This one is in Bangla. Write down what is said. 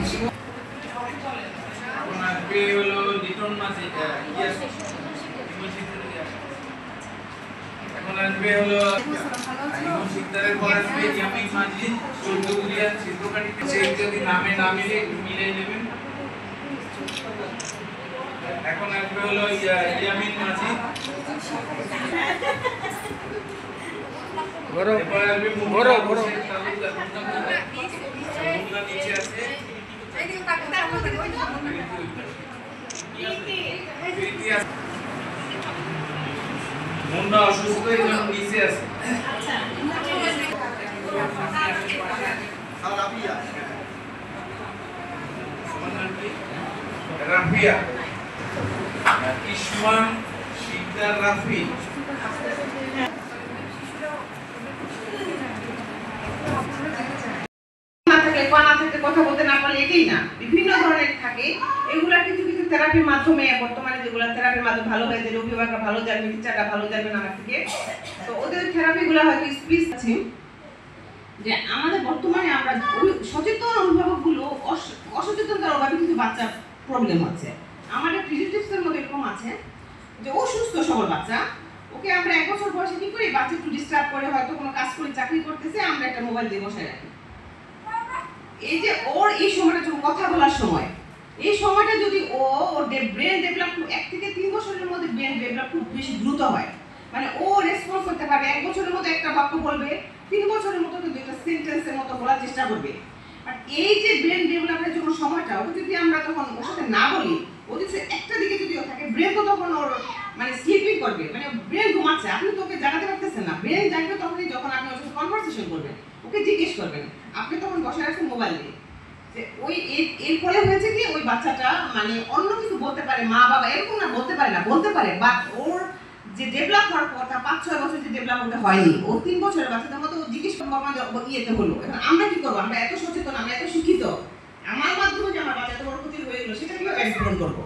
এখন আসবে হলো শিকদারের পর আসবে ইয়ামিন মাজিদ চৌধুরী চিত্রকাঠিতে সেই যদি নামে না মিলে একটু মিলিয়ে নেবেন। এখন আসবে হলো ইয়ামিন মাজিদ, বড় বড় বড় নিচে আছে মুন্ডা অসুস্থ এবং নিচে আছে। রাফিয়া ইসমান শিকদার রাফি। কথা বলতে না পারলে এটাই না, বিভিন্ন ধরনের থাকে। এগুলা কিছু কিছু থেরাপির মাধ্যমে বর্তমানে যেগুলো থেরাপির মাধ্যমে ভালো হয়ে যায়, অভিভাবকরা ভালো জানবে, টিচাররা ভালো জানবেন আমার থেকে। তো ওদের থেরাপিগুলো হয়তো স্পিচ আছে যে আমাদের বর্তমানে আমরা সচেতন অভিভাবকগুলো অসচেতনতার অভাবে কিছু বাচ্চার প্রবলেম হচ্ছে। আমাদের প্রিজেন্টিভসের মধ্যে এরকম আছে যে ও সুস্থ সবল বাচ্চা, ওকে আমরা 1 বছর বয়সে কি করি, বাচ্চা একটু ডিস্টার্ব করে, হয়তো কোনো কাজ করে চাকরি করতেছে, আমরা একটা মোবাইল দিয়ে বসে রাখি। এই যে ওর এই সময়টা যখন কথা বলার সময়, এই সময়টা যদি ওর ব্রেন ডেভেলপ 1 থেকে 3 বছরের মধ্যে ব্রেন ডেভেলপ খুব বেশি দ্রুত হয়, মানে ও রেসপন্স করতে পারবে, 1 বছরের মধ্যে একটা বাক্য বলবে, 3 বছরের মধ্যে কিন্তু একটা সেন্টেন্সের মতো বলার চেষ্টা করবে। আর এই যে ব্রেন ডেভেলপের জন্য সময়টা, ওকে যদি আমরা তখন ওর সাথে না বলি, ও যদি একটা দিকে যদি থাকে, ব্রেন তো তখন ওর মানে স্লিপিং করবে, মানে ব্রেন ঘুমাচ্ছে, আপনি তো ওকে জাগাতে পারতেছেন না। ব্রেন জাগবে তখনই যখন আপনি ওর সাথে কনভারসেশন করবেন, ওকে জিজ্ঞেস করবেন, আপনি তখন বসে রাখছেন মোবাইল দিয়ে। যে ওই এর ফলে হয়েছে কি, ওই বাচ্চাটা মানে অন্য কিছু বলতে পারে, মা বাবা এরকম না বলতে পারে না, বলতে পারে, বাট ওর যে ডেভেলপ হওয়ার কথা 5-6 বছর যে ডেভেলপ হতে হয়নি, ও 3 বছরের বাচ্চাদের মতো জিজ্ঞেস করবো ইয়েতে হলো। এখন আমরা কি করবো? আমরা এত সচেতন, আমরা এত শিক্ষিত, আমার মাধ্যমে যে আমার বাচ্চা এত বড় ক্ষতি হয়ে গেলো, সেটা কিভাবে পূরণ করবো?